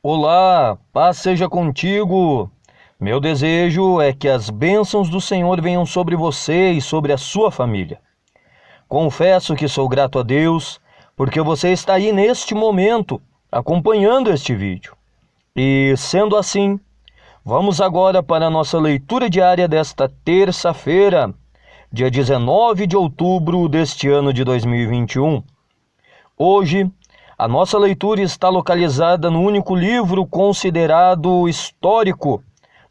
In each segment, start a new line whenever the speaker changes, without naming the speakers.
Olá, paz seja contigo. Meu desejo é que as bênçãos do Senhor venham sobre você e sobre a sua família. Confesso que sou grato a Deus porque você está aí neste momento acompanhando este vídeo. E sendo assim, vamos agora para a nossa leitura diária desta terça-feira, dia 19 de outubro deste ano de 2021. Hoje, a nossa leitura está localizada no único livro considerado histórico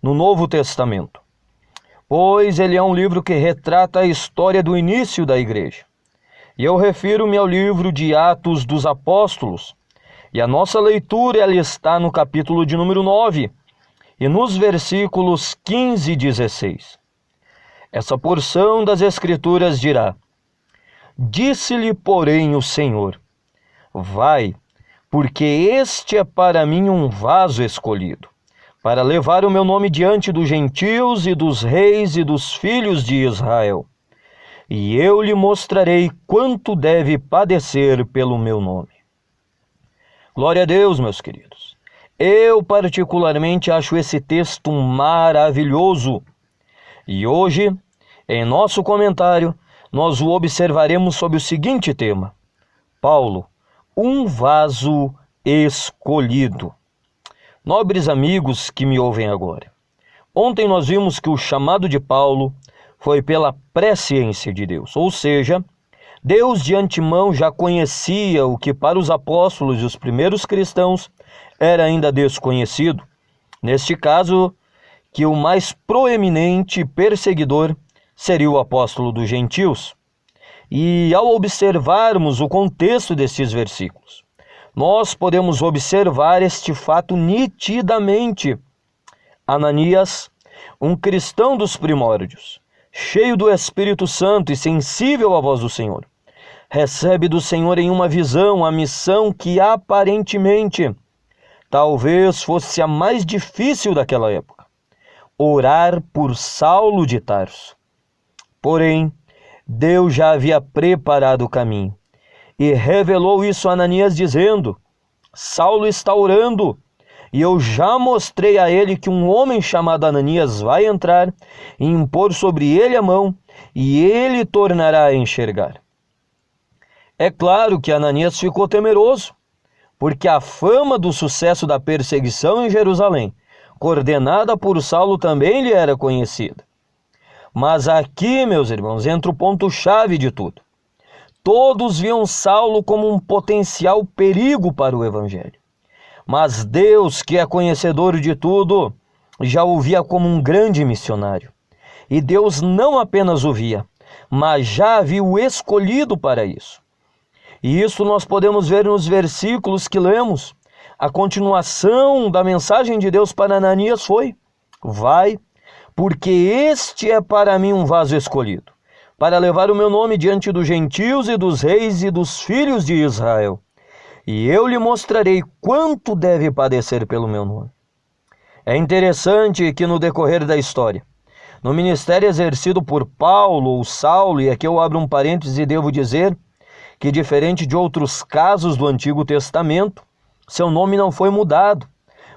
no Novo Testamento, pois ele é um livro que retrata a história do início da igreja. E eu refiro-me ao livro de Atos dos Apóstolos, e a nossa leitura ela está no capítulo de número 9, e nos versículos 15 e 16. Essa porção das Escrituras dirá: Disse-lhe, porém, o Senhor: Vai, porque este é para mim um vaso escolhido, para levar o meu nome diante dos gentios e dos reis e dos filhos de Israel. E eu lhe mostrarei quanto deve padecer pelo meu nome. Glória a Deus, meus queridos. Eu particularmente acho esse texto maravilhoso. E hoje, em nosso comentário, nós o observaremos sob o seguinte tema: Paulo, um vaso escolhido. Nobres amigos que me ouvem agora, ontem nós vimos que o chamado de Paulo foi pela presciência de Deus, ou seja, Deus de antemão já conhecia o que para os apóstolos e os primeiros cristãos era ainda desconhecido. Neste caso, que o mais proeminente perseguidor seria o apóstolo dos gentios. E ao observarmos o contexto destes versículos, nós podemos observar este fato nitidamente. Ananias, um cristão dos primórdios, cheio do Espírito Santo e sensível à voz do Senhor, recebe do Senhor em uma visão a missão que aparentemente talvez fosse a mais difícil daquela época: orar por Saulo de Tarso. Porém, Deus já havia preparado o caminho e revelou isso a Ananias dizendo: Saulo está orando e eu já mostrei a ele que um homem chamado Ananias vai entrar e impor sobre ele a mão e ele tornará a enxergar. É claro que Ananias ficou temeroso, porque a fama do sucesso da perseguição em Jerusalém, coordenada por Saulo, também lhe era conhecida. Mas aqui, meus irmãos, entra o ponto-chave de tudo. Todos viam Saulo como um potencial perigo para o evangelho. Mas Deus, que é conhecedor de tudo, já o via como um grande missionário. E Deus não apenas o via, mas já havia o escolhido para isso. E isso nós podemos ver nos versículos que lemos. A continuação da mensagem de Deus para Ananias foi: Vai, porque este é para mim um vaso escolhido, para levar o meu nome diante dos gentios e dos reis e dos filhos de Israel. E eu lhe mostrarei quanto deve padecer pelo meu nome. É interessante que no decorrer da história, no ministério exercido por Paulo ou Saulo, e aqui eu abro um parênteses e devo dizer que, diferente de outros casos do Antigo Testamento, seu nome não foi mudado,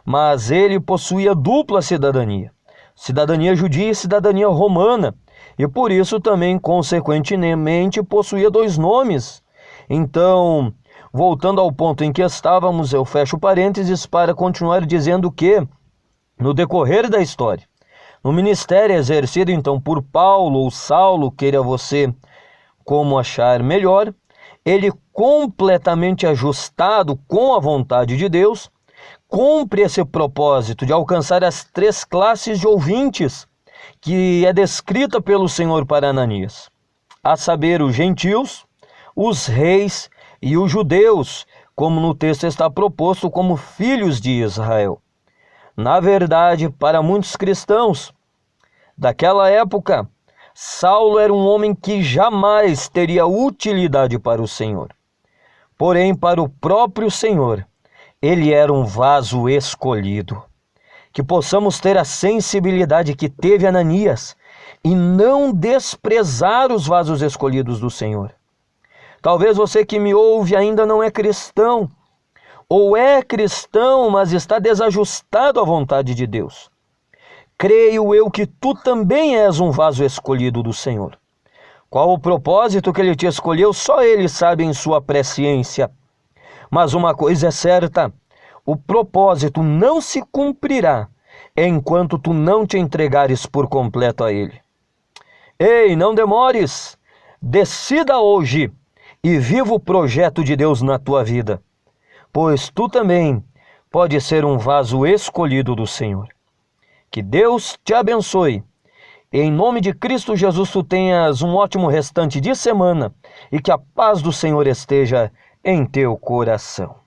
mas ele possuía dupla cidadania: cidadania judia e cidadania romana, e por isso também, consequentemente, possuía dois nomes. Então, voltando ao ponto em que estávamos, eu fecho parênteses para continuar dizendo que, no decorrer da história, no ministério exercido então por Paulo ou Saulo, queira você como achar melhor, ele, completamente ajustado com a vontade de Deus, cumpre esse propósito de alcançar as três classes de ouvintes que é descrita pelo Senhor para Ananias, a saber, os gentios, os reis e os judeus, como no texto está proposto como filhos de Israel. Na verdade, para muitos cristãos daquela época, Saulo era um homem que jamais teria utilidade para o Senhor. Porém, para o próprio Senhor, ele era um vaso escolhido. Que possamos ter a sensibilidade que teve Ananias e não desprezar os vasos escolhidos do Senhor. Talvez você que me ouve ainda não é cristão, ou é cristão, mas está desajustado à vontade de Deus. Creio eu que tu também és um vaso escolhido do Senhor. Qual o propósito que Ele te escolheu, só Ele sabe em sua presciência. Mas uma coisa é certa, o propósito não se cumprirá enquanto tu não te entregares por completo a Ele. Ei, não demores, decida hoje e viva o projeto de Deus na tua vida, pois tu também pode ser um vaso escolhido do Senhor. Que Deus te abençoe. Em nome de Cristo Jesus, tu tenhas um ótimo restante de semana e que a paz do Senhor esteja em teu coração.